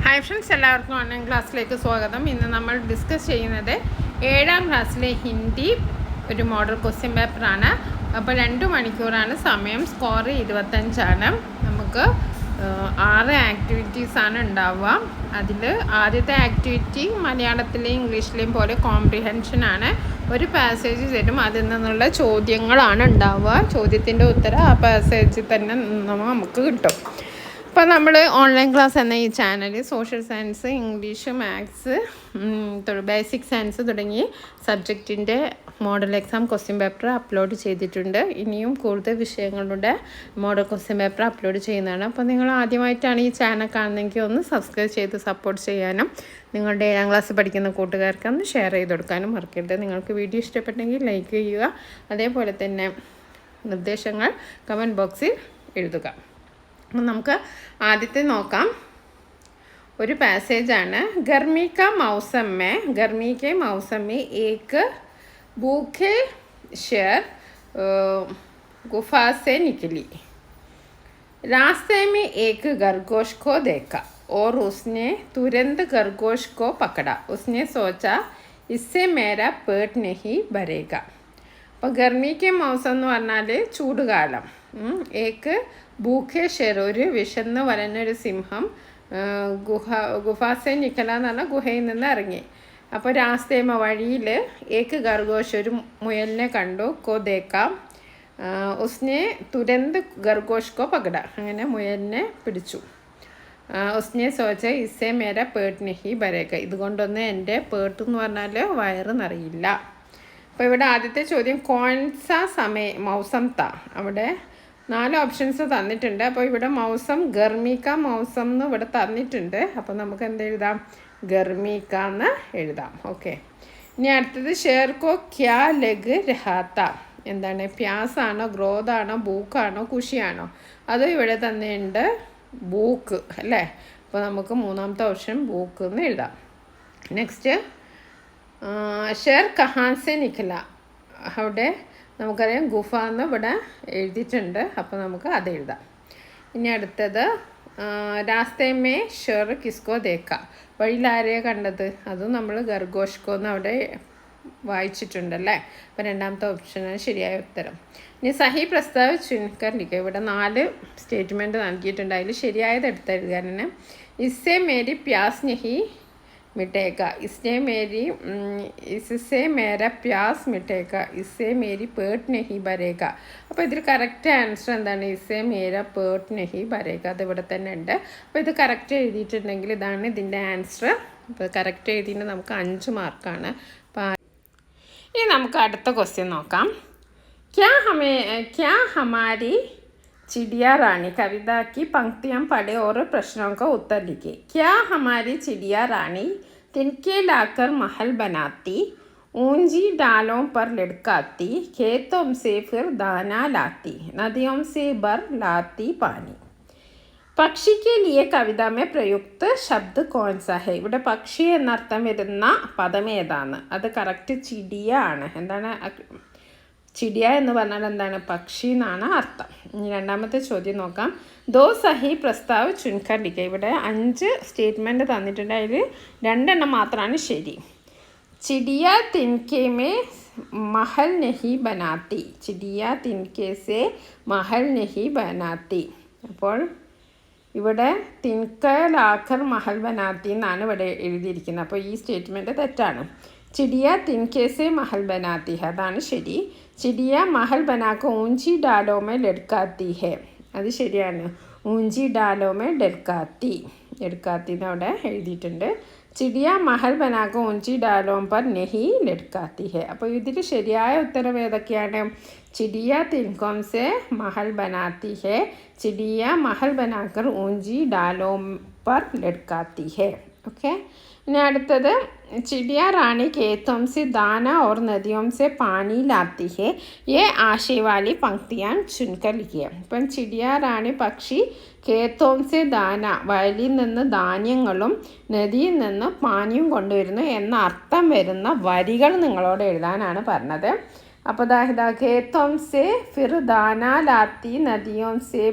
Hi friends, എല്ലാവർക്കും online ക്ലാസ്സിലേക്ക് സ്വാഗതം. ഇന്ന് നമ്മൾ ഡിസ്കസ് ചെയ്യുന്നത് 7ാം ക്ലാസ്സിലെ ഹിന്ദി ഒരു മോഡൽ ക്വസ്റ്റ്യൻ പേപ്പറാണ്. അപ്പോൾ 2 മണിക്കൂറാണ് സമയം. സ്കോർ 25ആണ്. നമുക്ക് 6 ആക്ടിവിറ്റീസാണ് ഉണ്ടാവുക. അതിൽ ആദ്യത്തെ ആക്ടിവിറ്റി മലയാളത്തിലെയും ഇംഗ്ലീഷിലെയും പോലെ കോംപ്രിഹെൻഷനാണ്. ഒരു പാസേജ് തരും, അതിൽ നിന്നുള്ള ചോദ്യങ്ങളാണ് ഉണ്ടാവുക. ചോദ്യത്തിൻ്റെ ഉത്തരം ആ പാസേജിൽ തന്നെ നമുക്ക് കിട്ടും. അപ്പോൾ നമ്മൾ ഓൺലൈൻ ക്ലാസ് എന്ന ഈ channel social science, English, maths, basic science തുടങ്ങി സബ്ജക്റ്റിൻ്റെ model exam question paper upload ചെയ്തിട്ടുണ്ട്. ഇനിയും കൂടുതൽ വിഷയങ്ങളുടെ മോഡൽ ക്വസ്റ്റ്യൻ പേപ്പർ അപ്ലോഡ് ചെയ്യുന്നതാണ്. അപ്പോൾ നിങ്ങൾ ആദ്യമായിട്ടാണ് ഈ ചാനൽ കാണുന്നതെങ്കിൽ ഒന്ന് സബ്സ്ക്രൈബ് ചെയ്ത് സപ്പോർട്ട് ചെയ്യാനും നിങ്ങളുടെ 7ാം ക്ലാസ് പഠിക്കുന്ന കൂട്ടുകാർക്ക് ഒന്ന് ഷെയർ ചെയ്ത് കൊടുക്കാനും മറക്കരുത്. നിങ്ങൾക്ക് വീഡിയോ ഇഷ്ടപ്പെട്ടെങ്കിൽ ലൈക്ക് ചെയ്യുക. അതേപോലെ തന്നെ നിർദ്ദേശങ്ങൾ കമൻറ്റ് ബോക്സിൽ എഴുതുക. അപ്പം നമുക്ക് ആദ്യത്തെ നോക്കാം. ഒരു പാസേജാണ്. ഗർമി के मौसम में एक भूखे शेर गुफा से निकली. रास्ते में एक खरगोश को देखा और उसने तुरंत खरगोश को पकड़ा. उसने सोचा इससे मेरा पेट नहीं भरेगा. അപ്പോൾ ഗർമിക്ക് മൗസം എന്ന് പറഞ്ഞാൽ ചൂടുകാലം. ഏക്ക് ഭൂഖെ ഷെർ, ഒരു വിശന്ന് വലഞ്ഞൊരു സിംഹം ഗുഫാസെ നിക്കല എന്ന് പറഞ്ഞാൽ ഗുഹയിൽ നിന്ന് ഇറങ്ങി. അപ്പോൾ രാസ്തേമ വഴിയിൽ ഏക്ക് ഖർഗോഷ്, ഒരു മുയലിനെ കണ്ടു. കോ ദേക്കാം ഉസ്നെ തുരന്ത് ഖർഗോഷ് കോ പകട, അങ്ങനെ മുയലിനെ പിടിച്ചു. ഉസ്നെ സോച്ച ഇസേ മേര പേട്ട് നെഹി ബരേക, ഇതുകൊണ്ടൊന്നും എൻ്റെ പേട്ട് എന്ന് പറഞ്ഞാൽ വയറ് നിറയില്ല. അപ്പോൾ ഇവിടെ ആദ്യത്തെ ചോദ്യം കോൺസ മൗസം ത, അവിടെ 4 ഓപ്ഷൻസ് തന്നിട്ടുണ്ട്. അപ്പോൾ ഇവിടെ മൗസം ഗർമിക്ക മൗസം എന്ന് ഇവിടെ തന്നിട്ടുണ്ട്. അപ്പോൾ നമുക്ക് എന്ത് എഴുതാം? ഗർമിക്ക എന്ന് എഴുതാം. ഓക്കെ, ഇനി അടുത്തത് ഷേർക്കോ ക്യാ ലഗ് രഹാത്ത, എന്താണ്? പ്യാസാണോ, ഗ്രോതാണോ, ബൂക്കാണോ, കുഷിയാണോ? അതും ഇവിടെ തന്നെയുണ്ട്, ബൂക്ക് അല്ലേ. അപ്പോൾ നമുക്ക് 3ാമത്തെ ഓപ്ഷൻ ബൂക്ക് എന്ന് എഴുതാം. നെക്സ്റ്റ് ഷെർ കഹാൻസെ നിക്കല, അവിടെ നമുക്കറിയാം ഗുഫ എന്ന് ഇവിടെ എഴുതിയിട്ടുണ്ട്. അപ്പോൾ നമുക്ക് അത് എഴുതാം. ഇനി അടുത്തത് രാസ്തേമേ ഷെർ കിസ്കോ ദേക്ക, വഴിയിൽ ആരെയാണ് കണ്ടത്? അതും നമ്മൾ ഖർഗോഷ്കോ എന്ന് അവിടെ വായിച്ചിട്ടുണ്ടല്ലേ. അപ്പോൾ 2ാമത്തെ ഓപ്ഷനാണ് ശരിയായ ഉത്തരം. ഇനി സഹി പ്രസ്താവ് ചുൻകർ ലിഖ, ഇവിടെ 4 സ്റ്റേറ്റ്മെൻറ്റ് നൽകിയിട്ടുണ്ട്. അതിൽ ശരിയായത് എടുത്തെഴുതാനാണ്. ഇസ്സെ മേരി പ്യാസ് നഹി मिटेगा, इससे मेरा प्यास मिटेगा, इससे मेरी पेट नहीं भरेगा. അപ്പോൾ ഇതിൽ കറക്റ്റ് ആൻസർ എന്താണ്? ഇസ്സേ മേര പേട്ട് നെഹി ഭരേക, അത് ഇവിടെ തന്നെ ഉണ്ട്. അപ്പോൾ ഇത് കറക്റ്റ് എഴുതിയിട്ടുണ്ടെങ്കിൽ ഇതാണ് ഇതിൻ്റെ ആൻസർ. അപ്പോൾ കറക്റ്റ് എഴുതിയിട്ട് നമുക്ക് 5 മാർക്കാണ്. ഇനി നമുക്ക് അടുത്ത ക്വസ്റ്റ്യൻ നോക്കാം. क्या हमारी चिड़िया रानी, कविता की पंक्तियाँ पढ़े और प्रश्नों का उत्तर लिखे. क्या हमारी चिड़िया रानी तिनके लाकर महल बनाती, ऊंची डालों पर लटकाती, खेतों से फिर दाना लाती, नदियों से भर लाती पानी. പക്ഷി के लिए കവിത में प्रयुक्त शब्द कौन सा है? ഇവിടെ പക്ഷി എന്നർത്ഥം വരുന്ന പദം ഏതാണ്? അത് കറക്റ്റ് ചിടിയ ആണ്. എന്താണ് ചിടിയ എന്ന് പറഞ്ഞാൽ എന്താണ്? പക്ഷി എന്നാണ് അർത്ഥം. ഇനി 2ാമത്തെ ചോദ്യം നോക്കാം. ദോ സഹി പ്രസ്താവ് ചുൻകർ ലിഖ, ഇവിടെ 5 സ്റ്റേറ്റ്മെൻറ്റ് തന്നിട്ടുണ്ട്. അതിൽ 2 മാത്രമാണ് ശരി. ചിടിയ തിൻകെ മേ മഹൽ നെഹി ബനാത്തി, ചിടിയ തിൻകെ സെ മഹൽ നെഹി ബനാത്തി. അപ്പോൾ ഇവിടെ തിൻകലാക്കർ മഹൽ ബനാത്തി എന്നാണ് ഇവിടെ എഴുതിയിരിക്കുന്നത്. അപ്പോൾ ഈ സ്റ്റേറ്റ്മെൻറ്റ് തെറ്റാണ്. ചിടിയ തിൻകേസെ മഹൽ ബനാത്തി ഹെ, അതാണ് ശരി. ചിടിയ മഹൽ ബനാക്കോ ഊഞ്ചി ഡാലോമേ ലഡ്കാത്തി ഹെ, അത് ശരിയാണ്. ഊഞ്ചി ഡാലോമേ ലഡ്കാത്തി, ലഡ്കാത്തി എന്ന് അവിടെ എഴുതിയിട്ടുണ്ട്. ചിടിയ മഹൽ ബനാക്കോ ഊഞ്ചി ഡാലോം പർ നെഹി ലഡ്കാത്തി ഹെ. അപ്പോൾ ഇതിൽ ശരിയായ ഉത്തരം ഏതൊക്കെയാണ്? ചിടിയ തിൻകോം സെ മഹൽ ബനാത്തി ഹെ, ചിടിയ മഹൽ ബനാക്കർ ഊഞ്ചി ഡാലോം പർ ലഡ്കാത്തി ഹെ. ഓക്കെ, ഇനി അടുത്തത് चिड़िया रानी खेतों से दाना और नदियों से पानी लाती है, ये आशय वाली पंक्तियाँ चुनकर लिखिए. അപ്പം ചിടിയ റാണി പക്ഷി ഖേത്തോം സെ ദാന, വയലിൽ നിന്ന് ധാന്യങ്ങളും നദിയിൽ നിന്ന് പാനിയും കൊണ്ടുവരുന്നു എന്ന അർത്ഥം വരുന്ന വരികൾ നിങ്ങളോട് എഴുതാനാണ് പറഞ്ഞത്. അപ്പോൾ ഇതാ ഖേത്തോം സെ ഫിർ ദാന ലാത്തി, നദിയോം സെ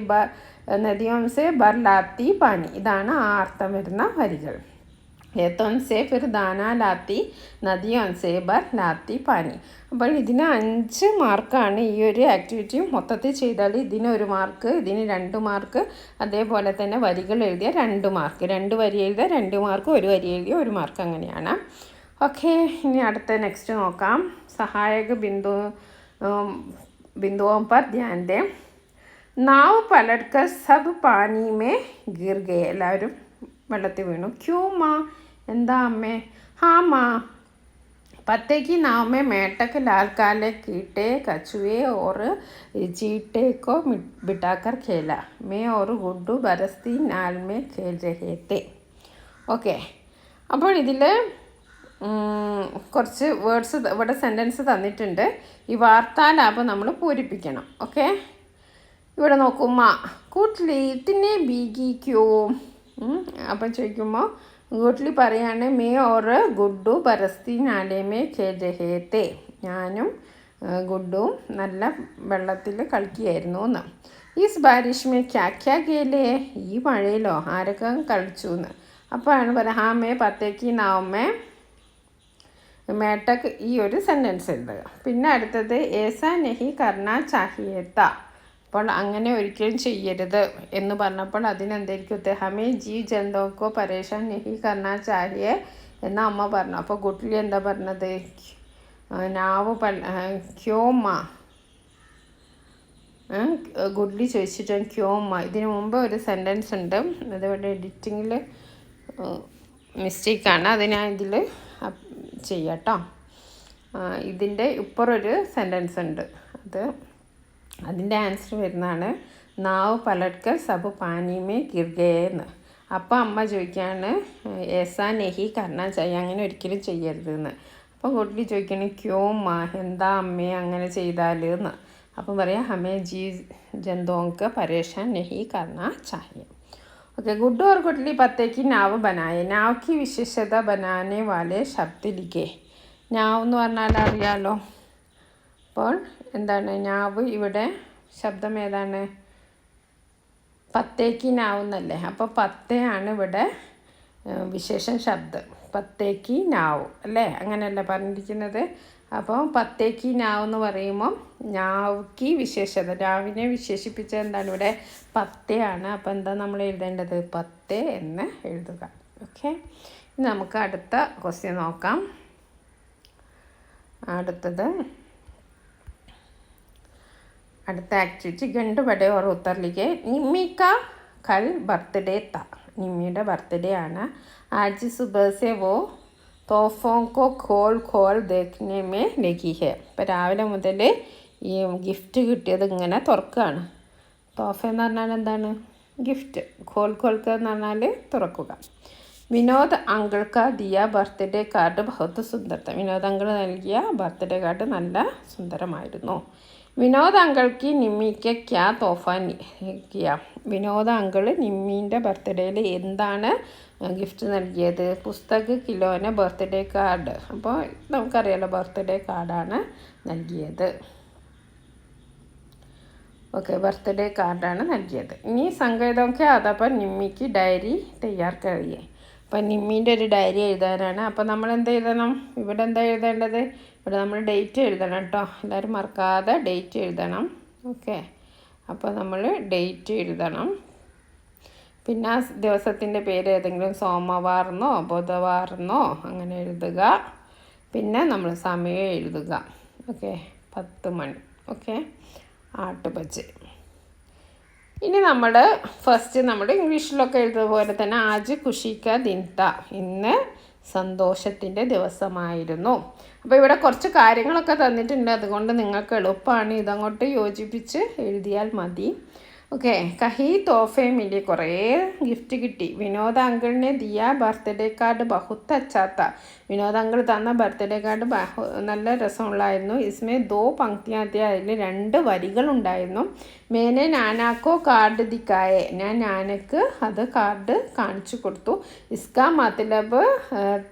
നദിയോം സെ ബർ ലാത്തി പാനി. ഇതാണ് ആ അർത്ഥം വരുന്ന വരികൾ. खेतों से फिर दाना लाती नदियों से बर लाती പാനി. അപ്പോൾ ഇതിന് 5 മാർക്കാണ്. ഈ ഒരു ആക്ടിവിറ്റി മൊത്തത്തിൽ ചെയ്താൽ ഇതിന് 1 മാർക്ക്, ഇതിന് 2 മാർക്ക്, അതേപോലെ തന്നെ വരികൾ എഴുതിയ 2 മാർക്ക്, 2 വരി എഴുതിയ 2 മാർക്ക്, 1 വരി എഴുതിയ 1 മാർക്ക്, അങ്ങനെയാണ്. ഓക്കെ, ഇനി അടുത്ത നെക്സ്റ്റ് നോക്കാം. സഹായക बिंदुओं पर ध्यान दें. नाव पलटकर सब पानी में गिर गए. എല്ലാവരും വെള്ളത്തിൽ വീണു. ക്യൂ മാ, എന്താ അമ്മേ? हाँ माँ, पत्ते की नाव में मेंढक लाल काले कीटे कछुए और चींटे को बिठाकर खेला. मैं और गुड्डू बरसती नाल में खेल रहे थे. ഓക്കെ, അപ്പോൾ ഇതിൽ കുറച്ച് വേർഡ്സ് ഇവിടെ സെൻറ്റൻസ് തന്നിട്ടുണ്ട്. ഈ വാർത്താലാപം നമ്മൾ പൂരിപ്പിക്കണം. ഓക്കെ, ഇവിടെ നോക്കുമ്മ കൂട്ടിലി ഇത്തിനെ ബീഗി ക്യൂ. അപ്പം ചോദിക്കുമ്പോൾ ഗുഡ്ലി പറയാണ് മേ ഓർ ഗുഡ്ഡു ബരസ്തി നാലേമേ ഖേൽ രഹേ തേ. ഞാനും ഗുഡ്ഡും നല്ല വെള്ളത്തിൽ കളിക്കുകയായിരുന്നു എന്ന്. ഈസ് ബാരിഷ് മേ ക്യാ ക്യാ ഗേലേ. ഈ മഴയിലോ ആരൊക്കെ കളിച്ചു എന്ന്. അപ്പോഴാണ് പറയുക ഹാ മേ പത്തേക്ക് നാവമ്മേ മേട്ടക്ക്. ഈ ഒരു സെൻറ്റൻസ് എഴുതുക. പിന്നെ അടുത്തത് ഏസാ നെഹി കർണാ ചാഹിയേത്ത. അപ്പോൾ അങ്ങനെ ഒരിക്കലും ചെയ്യരുത് എന്ന് പറഞ്ഞപ്പോൾ അതിനെന്തായിരിക്കും ഉത്തരം? ഹമേ ജീവ് ജന്തോക്കോ പരേഷാൻ നെഹി കർണാ ചാഹിയെ എന്ന അമ്മ പറഞ്ഞു. അപ്പോൾ ഗുഡ്ലി എന്താ പറഞ്ഞത്? നാവ് ക്യോമ്മ. ഗുഡ്ലി ചോദിച്ചിട്ട് ക്യോമ്മ. ഇതിനു മുമ്പ് ഒരു സെൻറ്റൻസ് ഉണ്ട്, അതിവിടെ എഡിറ്റിങ്ങിൽ മിസ്റ്റേക്കാണ്, അത് ഞാൻ ഇതിൽ ചെയ്യാട്ടോ. ഇതിൻ്റെ ഇപ്പുറൊരു സെൻറ്റൻസ് ഉണ്ട്, അതിൻ്റെ ആൻസർ വരുന്നതാണ് നാവ് പലട്കർ സബ് പാനിമേ ഗിർഗയെന്ന്. അപ്പോൾ അമ്മ ചോദിക്കുകയാണ് ഏസാ നെഹി കർണ ചെയ്യാൻ, അങ്ങനെ ഒരിക്കലും ചെയ്യരുതെന്ന്. അപ്പോൾ ഗുഡ്ലി ചോദിക്കുകയാണ് ക്യോ മാ, എന്താ അമ്മേ അങ്ങനെ ചെയ്താൽ എന്ന്. അപ്പം പറയാം ഹമേ ജീ ജന്തോങ്ക പരേഷാൻ നെഹി കർണ ചാഹിയെ. ओके, गुड्डू और गुडली पत्ते की नाव बनाए. नाव की विशेषता बनाने वाले शब्द लिखे. നാവ് എന്ന് പറഞ്ഞാൽ അറിയാലോ. അപ്പോൾ എന്താണ് നാവ്? ഇവിടെ ശബ്ദം ഏതാണ്? പത്തേക്ക് നാവ് എന്നല്ലേ. അപ്പോൾ പത്തയാണ് ഇവിടെ വിശേഷൺ ശബ്ദം. പത്തേക്ക് നാവ് അല്ലേ, അങ്ങനെയല്ലേ പറഞ്ഞിരിക്കുന്നത്. അപ്പോൾ പത്തേക്ക് നാവ് എന്ന് പറയുമ്പം നാവുക്ക് വിശേഷത, നാവിനെ വിശേഷിപ്പിച്ച എന്താണ് ഇവിടെ? പത്തയാണ്. അപ്പോൾ എന്താ നമ്മൾ എഴുതേണ്ടത്? പത്ത് എന്ന് എഴുതുക. ഓക്കെ, ഇനി നമുക്ക് അടുത്ത ക്വസ്റ്റ്യൻ നോക്കാം. അടുത്ത ആക്ടിവിറ്റി ഗണ്ട് ബഡേ ഓർ ഉത്തർലിക്ക്. നിമ്മിക്ക കൽ ബർത്ത്ഡേ ത. നിമ്മിയുടെ ബർത്ത്ഡേ ആണ്. ആജ് സുബഹ സെ വോ തോഫോं को खोल खोल देखने में लगी है. അപ്പോൾ രാവിലെ മുതൽ ഈ ഗിഫ്റ്റ് കിട്ടിയത് ഇങ്ങനെ തുറക്കുകയാണ്. തോഫ എന്ന് പറഞ്ഞാൽ എന്താണ്? ഗിഫ്റ്റ്. ഖോൽ ഖോൽക്ക എന്ന് പറഞ്ഞാൽ തുറക്കുക. വിനോദ് അങ്കിൾക്ക ദിയ ബർത്ത്ഡേ കാർഡ് ബഹുത്ത് സുന്ദരത. വിനോദ് അങ്കിൾ നൽകിയ ബർത്ത്ഡേ കാർഡ് നല്ല സുന്ദരമായിരുന്നു. വിനോദ് അങ്കിൾക്ക് നിമ്മിക്ക് ക്യാ തോഫ കിയ. വിനോദ് അങ്കിൾ നിമ്മീൻ്റെ ബർത്ത്ഡേയിൽ എന്താണ് ഗിഫ്റ്റ് നൽകിയത്? പുസ്തക കിലോന് ബർത്ത്ഡേ കാർഡ്. അപ്പോൾ നമുക്കറിയാലോ ബർത്ത്ഡേ കാർഡാണ് നൽകിയത്. ഓക്കെ, ബർത്ത്ഡേ കാർഡാണ് നൽകിയത്. ഇനി സങ്കേതമൊക്കെ അതപ്പോൾ നിമ്മിക്ക് ഡയറി തയ്യാർ കഴിയേ. അപ്പം നിമ്മീൻ്റെ ഒരു ഡയറി എഴുതാനാണ്. അപ്പോൾ നമ്മൾ എന്ത് എഴുതണം? ഇവിടെ എന്താ എഴുതേണ്ടത്? ഇവിടെ നമ്മൾ ഡേറ്റ് എഴുതണം കേട്ടോ. എല്ലാവരും മറക്കാതെ ഡേറ്റ് എഴുതണം. ഓക്കെ, അപ്പോൾ നമ്മൾ ഡേറ്റ് എഴുതണം. പിന്നെ ആ ദിവസത്തിൻ്റെ പേര് ഏതെങ്കിലും സോമവാറെന്നോ ബുധവാറെന്നോ അങ്ങനെ എഴുതുക. പിന്നെ നമ്മൾ സമയം എഴുതുക. ഓക്കെ, 10 മണി. ഓക്കെ, 8 ബജെ. ഇനി നമ്മൾ ഫസ്റ്റ് നമ്മൾ ഇംഗ്ലീഷിലൊക്കെ എഴുതുന്ന പോലെ തന്നെ ആജ് ഖുഷിക്ക ദിൻ ത. ഇന്ന് സന്തോഷത്തിൻ്റെ ദിവസമായിരുന്നു. അപ്പോൾ ഇവിടെ കുറച്ച് കാര്യങ്ങളൊക്കെ തന്നിട്ടുണ്ട്, അതുകൊണ്ട് നിങ്ങൾക്ക് എളുപ്പമാണ്. ഇതങ്ങോട്ട് യോജിപ്പിച്ച് എഴുതിയാൽ മതി. ഓക്കെ, കഹി തോഫെ മിലി. കുറേ ഗിഫ്റ്റ് കിട്ടി. വിനോദ അങ്കിളിനെ ദിയ ബർത്ത്ഡേ കാർഡ് ബഹുത്ത് അച്ചാത്ത. വിനോദ അങ്കിൾ തന്ന ബർത്ത്ഡേ കാർഡ് നല്ല രസമുള്ളായിരുന്നു. ഇസ്മേ 2 പങ്ക്തിയാത്തി. അതിൽ 2 വരികളുണ്ടായിരുന്നു. മേനെ നാനാക്കോ കാർഡ് ദിക്കായെ. ഞാൻ നാനക്ക് അത് കാർഡ് കാണിച്ചു കൊടുത്തു. ഇസ്കാ മത്ലബ്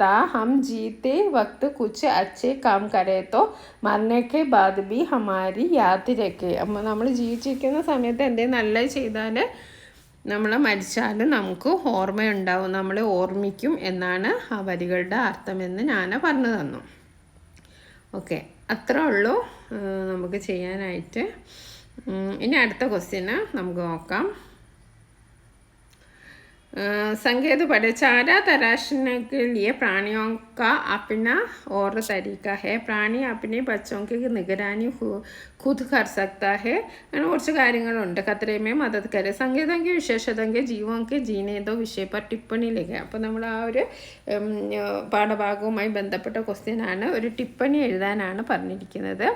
താ ഹം ജീത്തെ വക്ത് കുച്ച് അച്ഛേ കാം കരേ തോ മർനേക്കെ ബാദ് ബി ഹമാരി യാദ് രഖേ. അപ്പോൾ നമ്മൾ ജീവിച്ചിരിക്കുന്ന സമയത്ത് എന്തെങ്കിലും നല്ലത് ചെയ്താൽ നമ്മൾ മരിച്ചാലും നമുക്ക് ഓർമ്മയുണ്ടാവും, നമ്മളെ ഓർമ്മിക്കും എന്നാണ് ആ വരികളുടെ അർത്ഥമെന്ന് ഞാൻ പറഞ്ഞു തന്നു. ഓക്കെ, അത്രേ ഉള്ളൂ നമുക്ക് ചെയ്യാനായിട്ട്. ഇനി അടുത്ത ക്വസ്റ്റ്യന് നമുക്ക് നോക്കാം. संकेत पढ़े। चारा तराशने के लिए प्राणियों का अपना और तरीका है। प्राणी अपने बच्चों की निगरानी खुद कर सकता है। അങ്ങനെ കുറച്ച് കാര്യങ്ങളുണ്ട്. ഖത്തറയെ മദത് കരെ സംഗീതം की विशेषता के जीवों के जीने दो विषय पर टिप्पणी लिखे. അപ്പോൾ നമ്മൾ ആ ഒരു പാഠഭാഗവുമായി ബന്ധപ്പെട്ട ക്വസ്റ്റ്യനാണ്, ഒരു ടിപ്പണി എഴുതാനാണ് പറഞ്ഞിരിക്കുന്നത്.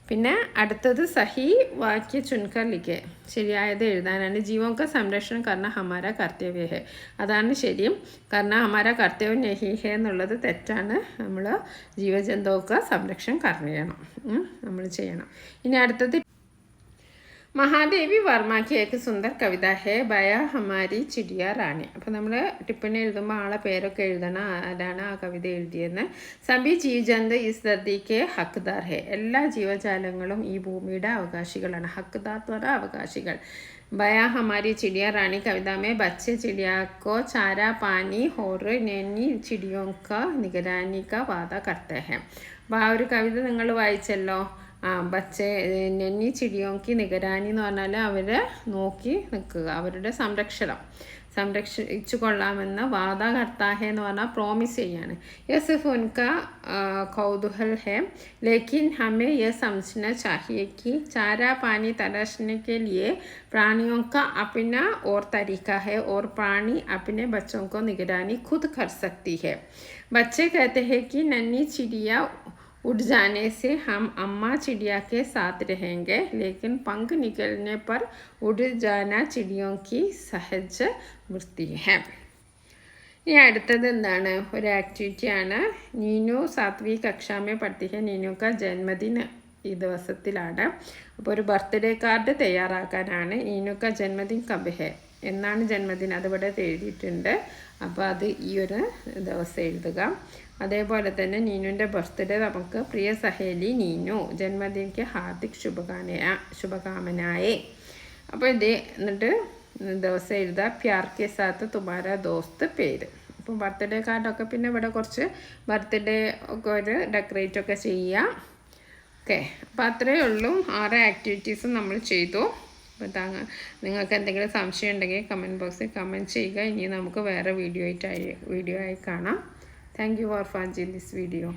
പിന്നെ അടുത്തത് സഹി വാക്യ ചുൻകർ ലിഖെ, ശരിയായത് എഴുതാനാണ്. ജീവോं का संरक्षण करना हमारा कर्तव्य है, അതാണ് ശരിയും. കാരണം ഹമാര കർത്തവ്യം നഹി ഹേ എന്നുള്ളത് തെറ്റാണ്. നമ്മൾ ജീവജന്തുക്കൾക്ക് സംരക്ഷണം കർമ്മ നമ്മൾ ചെയ്യണം. ഇനി അടുത്തത് മഹാദേവി വർമ്മയ്ക്ക് ഏക സുന്ദർ കവിത ഹേ ബയ ഹമാരി ചിടിയ റാണി. അപ്പോൾ നമ്മൾ ടിപ്പണി എഴുതുമ്പോൾ ആളെ പേരൊക്കെ എഴുതണം, ആരാണ് ആ കവിത എഴുതിയെന്ന്. സബി ജീവജന്തു ഇസ് ധർത്തിക്ക് ഹക്ക്ദാർ ഹേ, എല്ലാ ജീവജാലങ്ങളും ഈ ഭൂമിയുടെ അവകാശികളാണ്. ഹക്ക്ദാർ എന്ന് പറഞ്ഞാൽ അവകാശികൾ. बया हमारी चिड़िया रानी कविता में बच्चे चिड़िया को चारा पानी और नन्ही चिड़ियों का निगरानी का वादा करते हैं. അപ്പോൾ ആ ഒരു കവിത നിങ്ങൾ വായിച്ചല്ലോ. ബച്ചെ നന്നി ചിടിയോക്കി നിഗരാനി എന്ന് പറഞ്ഞാൽ അവരെ നോക്കി നിൽക്കുക, അവരുടെ സംരക്ഷിച്ചു കൊള്ളാമെന്ന് വാദ കർത്താഹെ എന്ന് പറഞ്ഞാൽ പ്രോമിസ് ചെയ്യാണ്. യह सिर्फ उनका कौतूहल है, लेकिन हमें यह समझना चाहिए कि चारा पानी तलाशने के लिए प्राणियों का अपना और तरीका है और प्राणी अपने बच्चों को निगरानी खुद कर सकती है. बच्चे कहते हैं कि नन्ही चिड़िया उड़ जाने से हम अम्मा चिड़िया के साथ रहेंगे, लेकिन पंख निकलने पर उड़ जाना चिड़ियों की सहज वृत्ति है. ഇനി അടുത്തത് എന്താണ്, ഒരു ആക്ടിവിറ്റിയാണ്. നീനു 7वीं कक्षा में पढ़ती है. നീനുക്ക ജന്മദിന ഈ ദിവസത്തിലാണ്. അപ്പോൾ ഒരു ബർത്ത്ഡേ കാർഡ് തയ്യാറാക്കാനാണ്. നീനുക്ക ജന്മദിൻ കബ് ഹെ, എന്നാണ് ജന്മദിനം, അതിവിടെ എഴുതിയിട്ടുണ്ട്. അപ്പോൾ അത് ഈ ഒരു ദിവസം എഴുതുക. അതേപോലെ തന്നെ നീനുവിൻ്റെ ബർത്ത്ഡേ നമുക്ക് പ്രിയ സഹേലി നീനു ജന്മദിനക്ക് ഹാർദിക് ശുഭകാമനായേ. അപ്പോൾ ഇത് എന്നിട്ട് ദിവസം എഴുതുക. പ്യാർ കെ സാത്ത് തുമാര ദോസ്ത് പേര്. അപ്പോൾ ബർത്ത്ഡേ കാർഡൊക്കെ പിന്നെ ഇവിടെ കുറച്ച് ബർത്ത്ഡേ ഒക്കെ ഒരു ഡെക്കറേറ്റൊക്കെ ചെയ്യുക. ഓക്കെ, അപ്പോൾ അത്രയേ ഉള്ളൂ. 6 ആക്ടിവിറ്റീസും നമ്മൾ ചെയ്തു. അപ്പോൾ നിങ്ങൾക്ക് എന്തെങ്കിലും സംശയം ഉണ്ടെങ്കിൽ കമൻറ്റ് ബോക്സിൽ കമൻറ്റ് ചെയ്യുക. ഇനി നമുക്ക് വേറെ വീഡിയോ ആയി കാണാം. Thank you for watching this video.